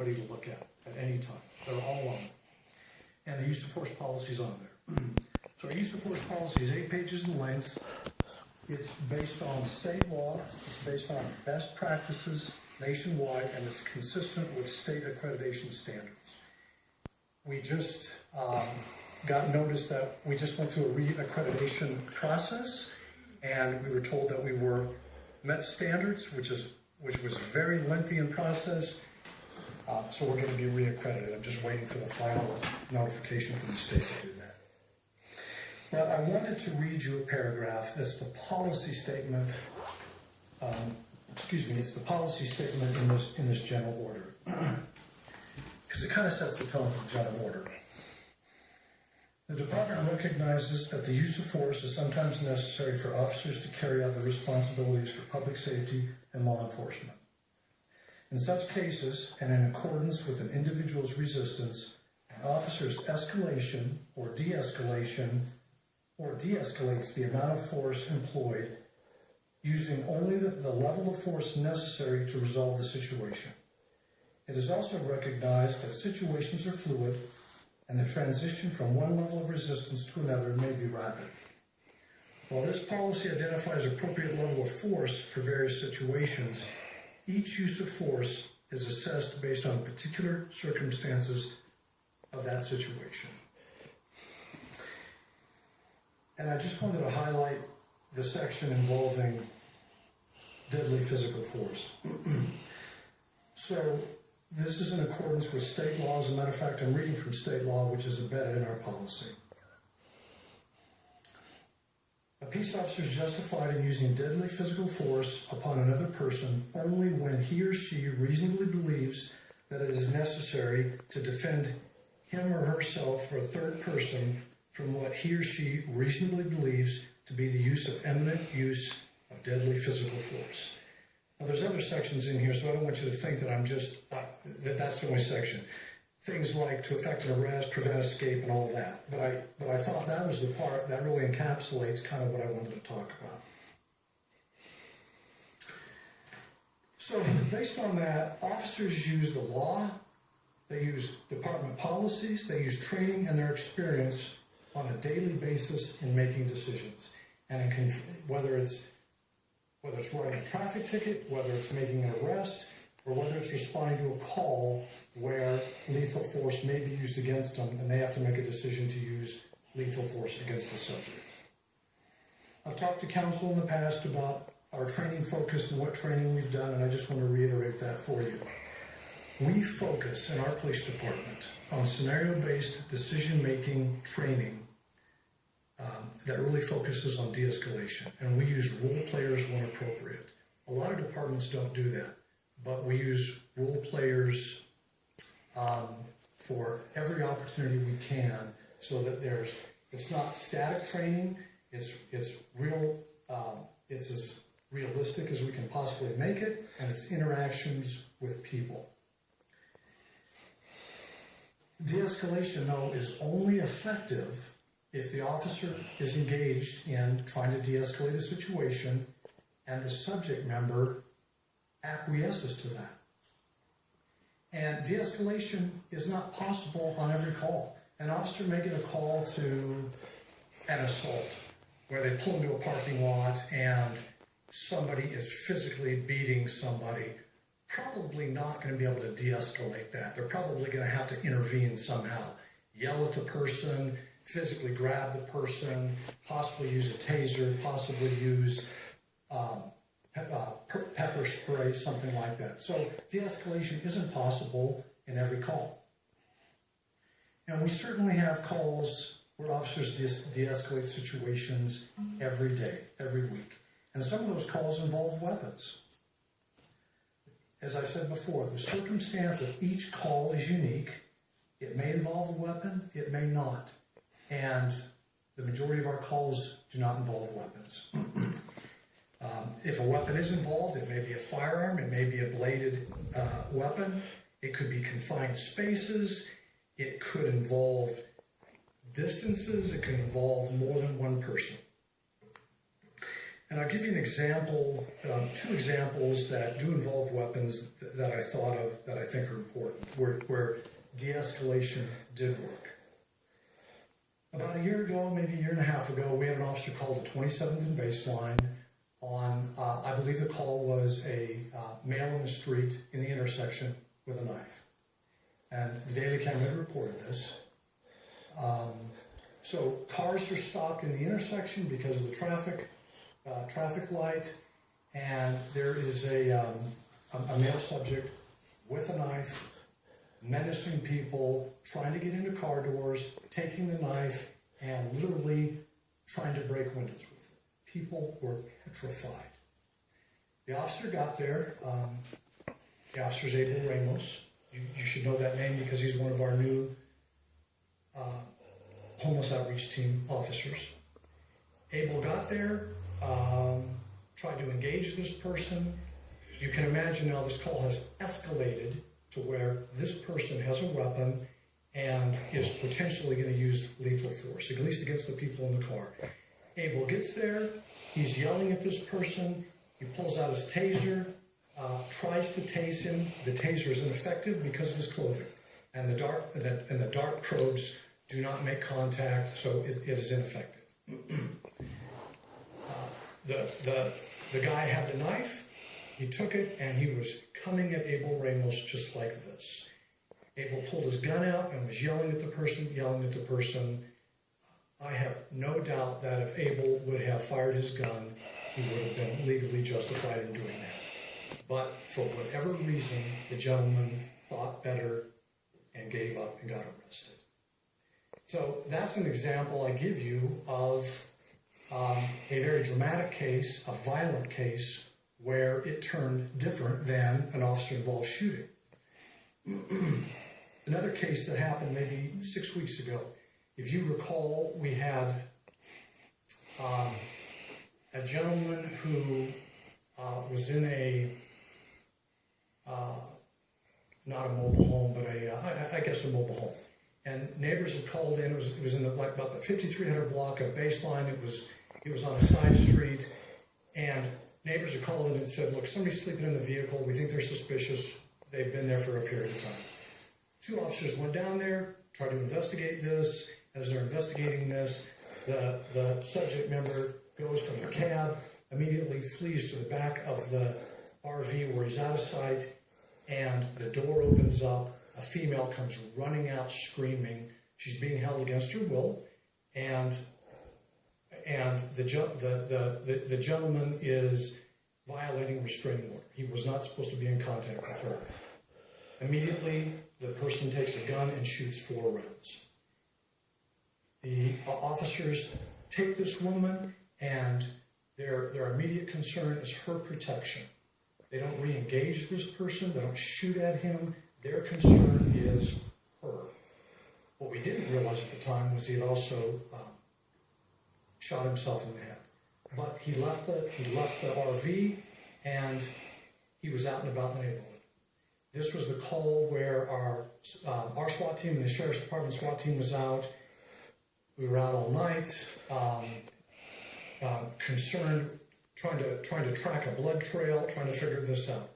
anybody to look at any time. They're all on there. And the use of force policy is on there. So our use of force policy is 8 pages in length. It's based on state law. It's based on best practices nationwide, and it's consistent with state accreditation standards. We just got notice that we just went through a re-accreditation process, and we were told that we were met standards, which was very lengthy in process. So we're going to be re-accredited. I'm just waiting for the final notification from the state to do that. But I wanted to read you a paragraph. That's the policy statement. It's the policy statement in this general order, because it kind of sets the tone for the general order. The department recognizes that the use of force is sometimes necessary for officers to carry out their responsibilities for public safety and law enforcement. In such cases, and in accordance with an individual's resistance, an officer's escalation or de-escalation or de-escalates the amount of force employed using only the level of force necessary to resolve the situation. It is also recognized that situations are fluid and the transition from one level of resistance to another may be rapid. While this policy identifies appropriate level of force for various situations, each use of force is assessed based on particular circumstances of that situation. And I just wanted to highlight the section involving deadly physical force. So this is in accordance with state law. As a matter of fact, I'm reading from state law, which is embedded in our policy. A peace officer is justified in using deadly physical force upon another person only when he or she reasonably believes that it is necessary to defend him or herself or a third person from what he or she reasonably believes to be the use of imminent use of deadly physical force. Now, there's other sections in here, so I don't want you to think that I'm just, that's the only section. Things like to effect an arrest, prevent escape, and all of that. But I thought that was the part that really encapsulates kind of what I wanted to talk about. So based on that, officers use the law, they use department policies, they use training and their experience on a daily basis in making decisions. And whether it's writing a traffic ticket, whether it's making an arrest, or whether it's responding to a call where lethal force may be used against them and they have to make a decision to use lethal force against the subject. I've talked to council in the past about our training focus and what training we've done, and I just want to reiterate that for you. We focus in our police department on scenario-based decision-making training that really focuses on de-escalation, and we use role players when appropriate. A lot of departments don't do that, but we use role players for every opportunity we can, so that it's not static training. It's real. It's as realistic as we can possibly make it, and it's interactions with people. De-escalation, though, is only effective if the officer is engaged in trying to de-escalate a situation and the subject member acquiesces to that. And de-escalation is not possible on every call. An officer may get a call to an assault where they pull into a parking lot and somebody is physically beating somebody. Probably not going to be able to de-escalate that. They're probably going to have to intervene somehow. Yell at the person, physically grab the person, possibly use a taser, possibly use pepper spray, something like that. So de-escalation isn't possible in every call. And we certainly have calls where officers de-escalate situations every day, every week. And some of those calls involve weapons. As I said before, the circumstance of each call is unique. It may involve a weapon, it may not. And the majority of our calls do not involve weapons. If a weapon is involved, it may be a firearm, it may be a bladed weapon, it could be confined spaces, it could involve distances, it could involve more than one person. And I'll give you an example, two examples that do involve weapons that I thought of that I think are important, where de-escalation did work. About a year ago, maybe a year and a half ago, we had an officer called the 27th and Baseline on, I believe the call was a male in the street in the intersection with a knife. And the Daily Camera had reported this. So cars are stopped in the intersection because of the traffic light, and there is a male subject with a knife, menacing people, trying to get into car doors, taking the knife, and literally trying to break windows with it. People were petrified. The officer got there. The officer's Abel Ramos. You should know that name because he's one of our new homeless outreach team officers. Abel got there, tried to engage this person. You can imagine now this call has escalated to where this person has a weapon and is potentially going to use lethal force, at least against the people in the car. Abel gets there, he's yelling at this person, he pulls out his taser, tries to tase him. The taser is ineffective because of his clothing, and the dart probes do not make contact, so it is ineffective. The guy had the knife, he took it, and he was coming at Abel Ramos just like this. Abel pulled his gun out and was yelling at the person. I have no doubt that if Abel would have fired his gun, he would have been legally justified in doing that. But for whatever reason, the gentleman thought better and gave up and got arrested. So that's an example I give you of a very dramatic case, a violent case, where it turned different than an officer-involved shooting. Another case that happened maybe 6 weeks ago. If you recall, we had a gentleman who was in not a mobile home, but I guess a mobile home. And neighbors had called in. It was in about the 5300 block of Baseline. It was on a side street, and neighbors had called in and said, "Look, somebody's sleeping in the vehicle. We think they're suspicious. They've been there for a period of time." 2 officers went down there, tried to investigate this. As they're investigating this, the subject member goes from the cab, immediately flees to the back of the RV where he's out of sight, and the door opens up. A female comes running out screaming. She's being held against her will, and the gentleman is violating restraining order. He was not supposed to be in contact with her. Immediately, the person takes a gun and shoots 4 rounds. The officers take this woman, and their immediate concern is her protection. They don't re-engage this person. They don't shoot at him. Their concern is her. What we didn't realize at the time was he had also shot himself in the head. But he left the RV, and he was out and about in the neighborhood. This was the call where our SWAT team and the Sheriff's Department SWAT team was out. We were out all night, concerned, trying to track a blood trail, trying to figure this out.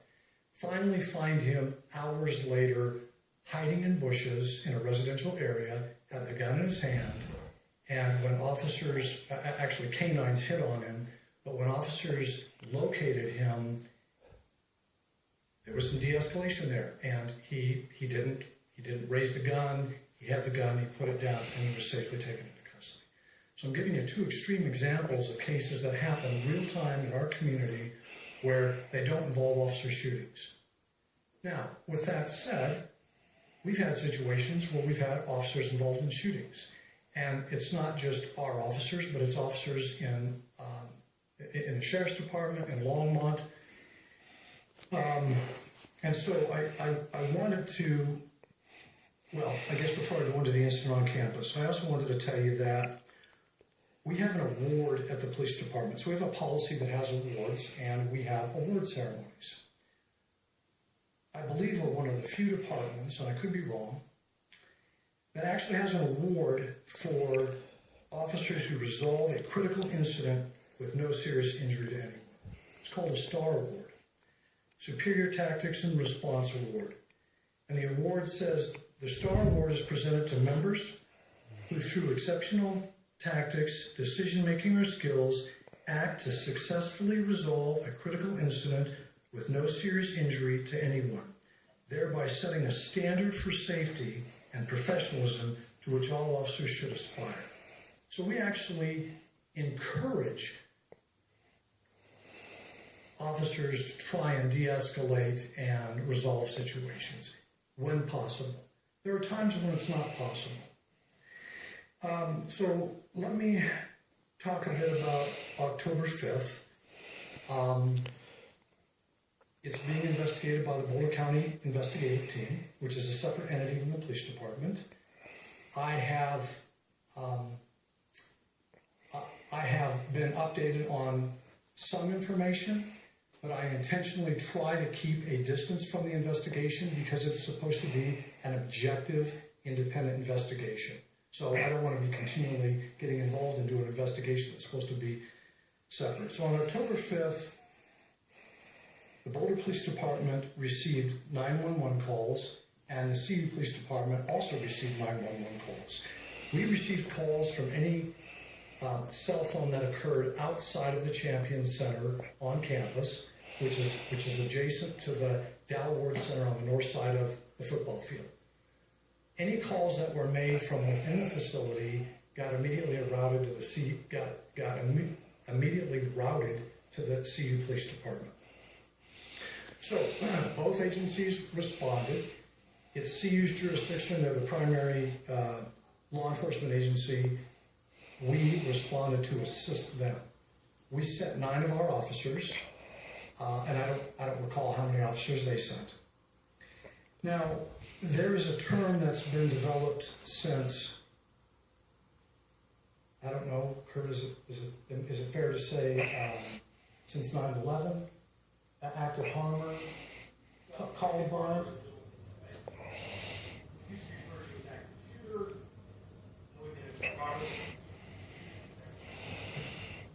Finally find him hours later, hiding in bushes in a residential area, had the gun in his hand, and when officers, actually canines hit on him, but when officers located him, there was some de-escalation there, and he didn't raise the gun. He had the gun, he put it down, and he was safely taken into custody. So I'm giving you 2 extreme examples of cases that happen real time in our community where they don't involve officer shootings. Now, with that said, we've had situations where we've had officers involved in shootings, and it's not just our officers, but it's officers in the Sheriff's Department, in Longmont. And so I wanted to, well, I guess before I go into the incident on campus, I also wanted to tell you that we have an award at the police department. So we have a policy that has awards, and we have award ceremonies. I believe we're one of the few departments, and I could be wrong, that actually has an award for officers who resolve a critical incident with no serious injury to anyone. It's called a STAR Award, Superior Tactics and Response Award. And the award says the STAR Award is presented to members who, through exceptional tactics, decision-making, or skills, act to successfully resolve a critical incident with no serious injury to anyone, thereby setting a standard for safety and professionalism to which all officers should aspire. So we actually encourage officers to try and de-escalate and resolve situations when possible. There are times when it's not possible. So let me talk a bit about October 5th. It's being investigated by the Boulder County Investigative Team, which is a separate entity from the police department. I have been updated on some information, but I intentionally try to keep a distance from the investigation because it's supposed to be an objective, independent investigation. So I don't want to be continually getting involved into an investigation that's supposed to be separate. So on October 5th, the Boulder Police Department received 911 calls, and the CU Police Department also received 911 calls. We received calls from any cell phone that occurred outside of the Champion Center on campus, which is adjacent to the Dow Ward Center on the north side of the football field. Any calls that were made from within the facility got immediately routed to the immediately routed to the CU Police Department. So both agencies responded. It's CU's jurisdiction; they're the primary law enforcement agency. We responded to assist them. We sent 9 of our officers, and I don't recall how many officers they sent. Now, there is a term that's been developed since, I don't know, Kurt, is it fair to say, since 9/11, active harmer, Columbine?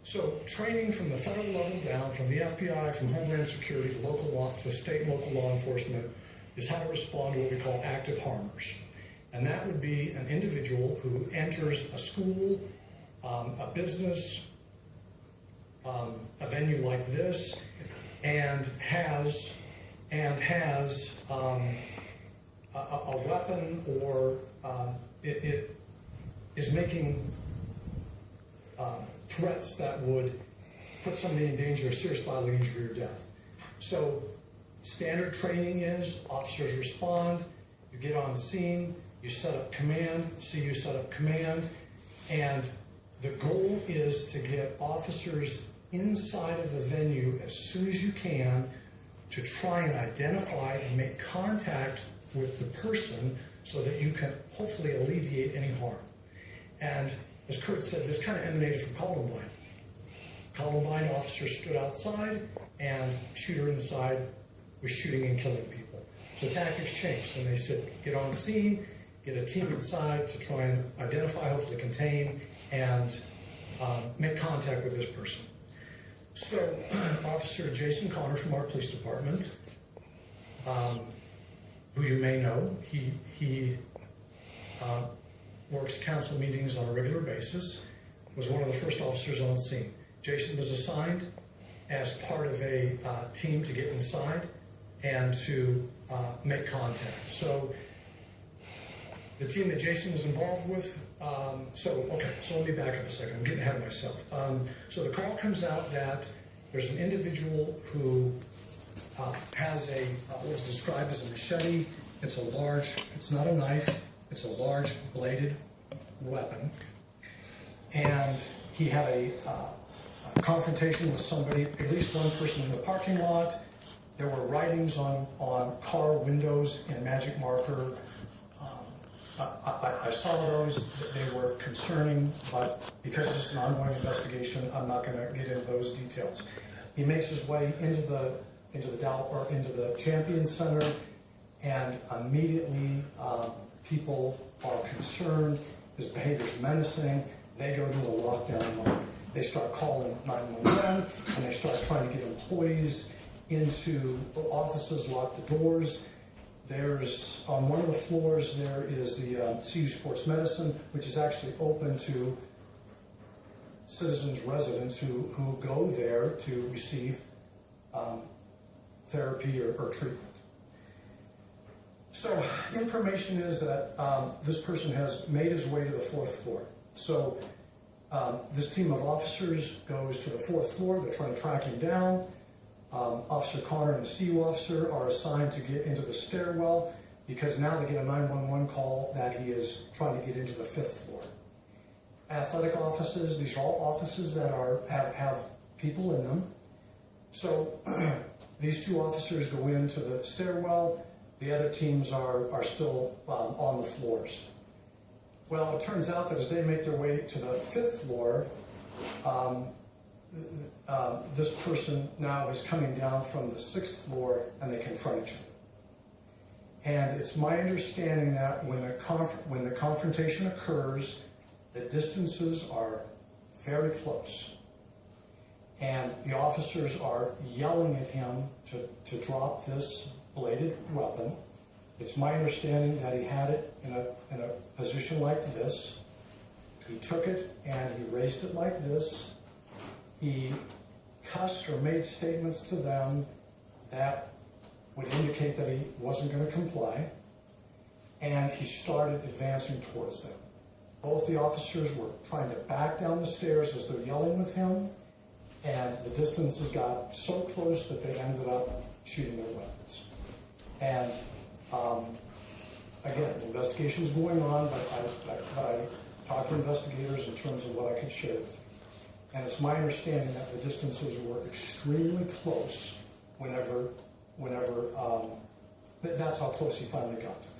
So training from the federal level down, from the FBI, from Homeland Security, to local law, to state and local law enforcement, is how to respond to what we call active harmers. And that would be an individual who enters a school, a business, a venue like this, and has a weapon, or it is making threats that would put somebody in danger of serious bodily injury or death. So standard training is officers respond, you get on scene, you set up command, CU set up command, and the goal is to get officers inside of the venue as soon as you can to try and identify and make contact with the person so that you can hopefully alleviate any harm. And as Kurt said, this kind of emanated from Columbine. Columbine officers stood outside, and shooter inside was shooting and killing people. So tactics changed, and they said, get on scene, get a team inside to try and identify, hopefully contain, and make contact with this person. So Officer Jason Connor from our police department, who you may know, he works council meetings on a regular basis, was one of the first officers on scene. Jason was assigned as part of a team to get inside and to make contact. So the team that Jason was involved with, so let me back up a second. I'm getting ahead of myself. So the call comes out that there's an individual who has what's described as a machete. It's not a knife, it's a large bladed weapon. And he had a confrontation with somebody, at least one person in the parking lot. There were writings on car windows in magic marker. I saw those. They were concerning, but because this is an ongoing investigation, I'm not going to get into those details. He makes his way into the Champion Center, and immediately people are concerned. His behavior is menacing. They go to a lockdown mode. they start calling 911, and they start trying to get employees into offices, lock the doors. There's, on one of the floors, there is the CU Sports Medicine, which is actually open to citizens, residents who go there to receive therapy or treatment. So information is that this person has made his way to the 4th floor. So this team of officers goes to the 4th floor. They're trying to track him down. Officer Connor and the CU officer are assigned to get into the stairwell because now they get a 911 call that he is trying to get into the 5th floor. Athletic offices, these are all offices that have people in them. So these 2 officers go into the stairwell. The other teams are still on the floors. Well, it turns out that as they make their way to the 5th floor, this person now is coming down from the 6th floor, and they confront each other. And it's my understanding that when the confrontation occurs, the distances are very close. And the officers are yelling at him to drop this bladed weapon. It's my understanding that he had it in a position like this. He took it and he raised it like this. He cussed or made statements to them that would indicate that he wasn't going to comply. And he started advancing towards them. Both the officers were trying to back down the stairs as they're yelling with him, and the distances got so close that they ended up shooting their weapons. And again, the investigation's going on, but I talked to investigators in terms of what I could share with you. And it's my understanding that the distances were extremely close whenever that's how close he finally got to them.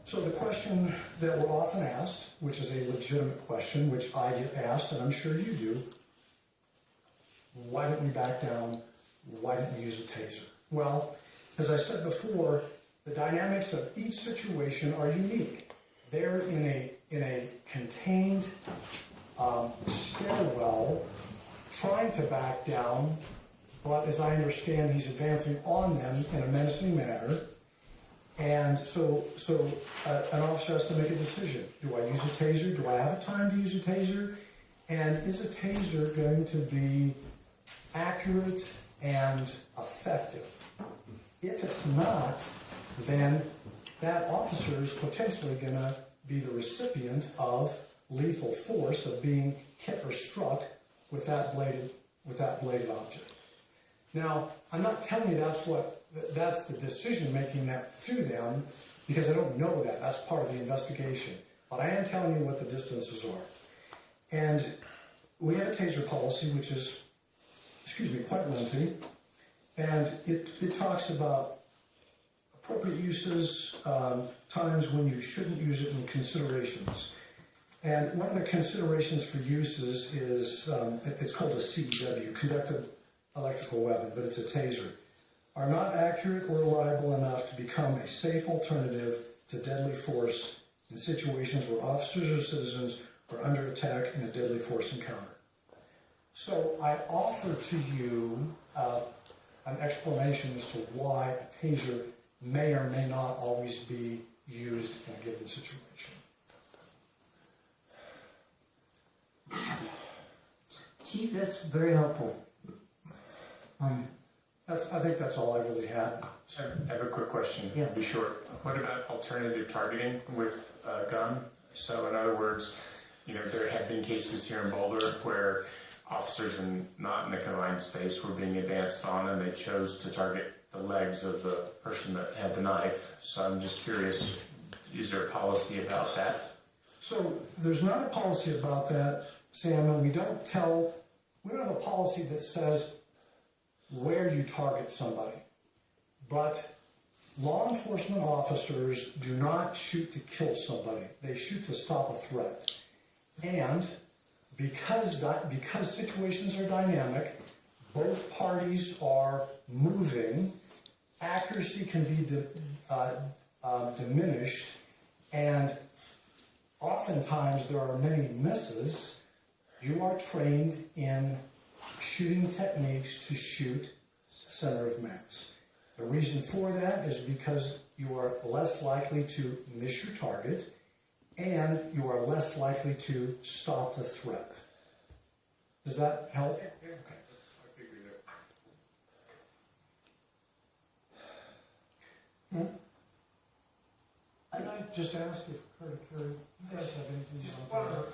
So the question that we're often asked, which is a legitimate question, which I get asked, and I'm sure you do, why didn't we back down? Why didn't we use a taser? Well, as I said before, the dynamics of each situation are unique. They're in a contained stairwell, trying to back down, but as I understand, he's advancing on them in a menacing manner. And so an officer has to make a decision. Do I use a taser? Do I have time to use a taser? And is a taser going to be accurate and effective? If it's not, then that officer is potentially going to be the recipient of lethal force, of being hit or struck with that bladed object. Now, I'm not telling you that's the decision making that through them, because I don't know that. That's part of the investigation. But I am telling you what the distances are. And we have a taser policy, which is, quite lengthy. And it talks about appropriate uses, times when you shouldn't use it, and considerations. And one of the considerations for uses is, it's called a CEW, conductive electrical weapon, but it's a taser, are not accurate or reliable enough to become a safe alternative to deadly force in situations where officers or citizens are under attack in a deadly force encounter. So I offer to you an explanation as to why a taser may or may not always be used in a given situation. Chief, that's very helpful. I think that's all I really had. I have a quick question. Yeah. Be short. What about alternative targeting with a gun? So in other words, there have been cases here in Boulder where officers not in a confined space were being advanced on, and they chose to target the legs of the person that had the knife. So I'm just curious, is there a policy about that? So there's not a policy about that, Sam, and we don't have a policy that says where you target somebody. But law enforcement officers do not shoot to kill somebody. They shoot to stop a threat. And because situations are dynamic, both parties are moving, accuracy can be diminished, and oftentimes there are many misses you are trained in shooting techniques to shoot center of mass. The reason for that is because you are less likely to miss your target and you are less likely to stop the threat. Does that help? Okay. Can I just ask if Carrie, you guys have anything you Just want one to other,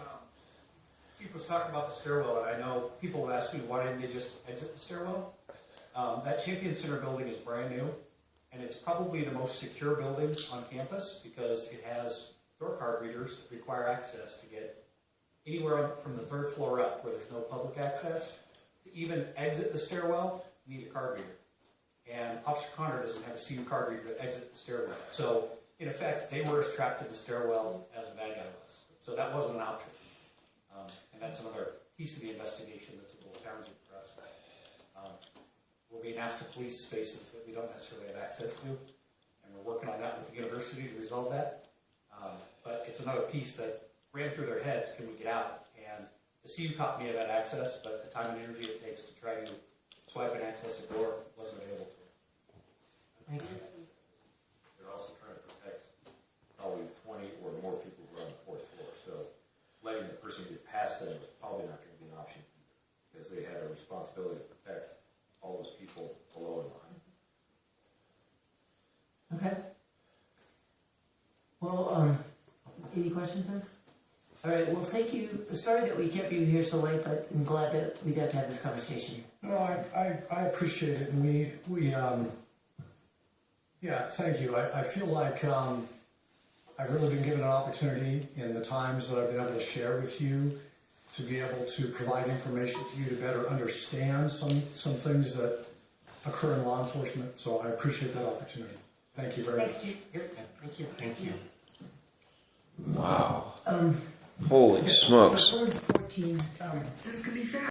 Chief was talking about the stairwell, and I know people have asked me, why didn't they just exit the stairwell? That Champion Center building is brand new, and it's probably the most secure building on campus because it has door card readers that require access to get anywhere from the 3rd floor up where there's no public access. To even exit the stairwell, you need a card reader. And Officer Connor doesn't have a CU card reader to exit the stairwell. So, in effect, they were as trapped in the stairwell as a bad guy was. So that wasn't an option. And that's another piece of the investigation that's a little challenging for us. We're being asked to police spaces that we don't necessarily have access to, and we're working on that with the university to resolve that. But it's another piece that ran through their heads, can we get out? And the CU cop may have had access, but the time and energy it takes to try to swipe and access a door wasn't available to them. Thanks. They're also trying to protect probably 20 or more people who are on the 4th floor, so letting the person get past them was probably not going to be an option either, because they had a responsibility to protect all those people below in line. Okay. Well, any questions then? All right, well, thank you. Sorry that we kept you here so late, but I'm glad that we got to have this conversation. No, I appreciate it, and yeah, thank you. I feel like I've really been given an opportunity in the times that I've been able to share with you to be able to provide information to you to better understand some things that occur in law enforcement. So I appreciate that opportunity. Thank you very much. Thanks, Chief. Yep, thank you. Thank you. Wow. Holy smokes. So 14, this could be fast.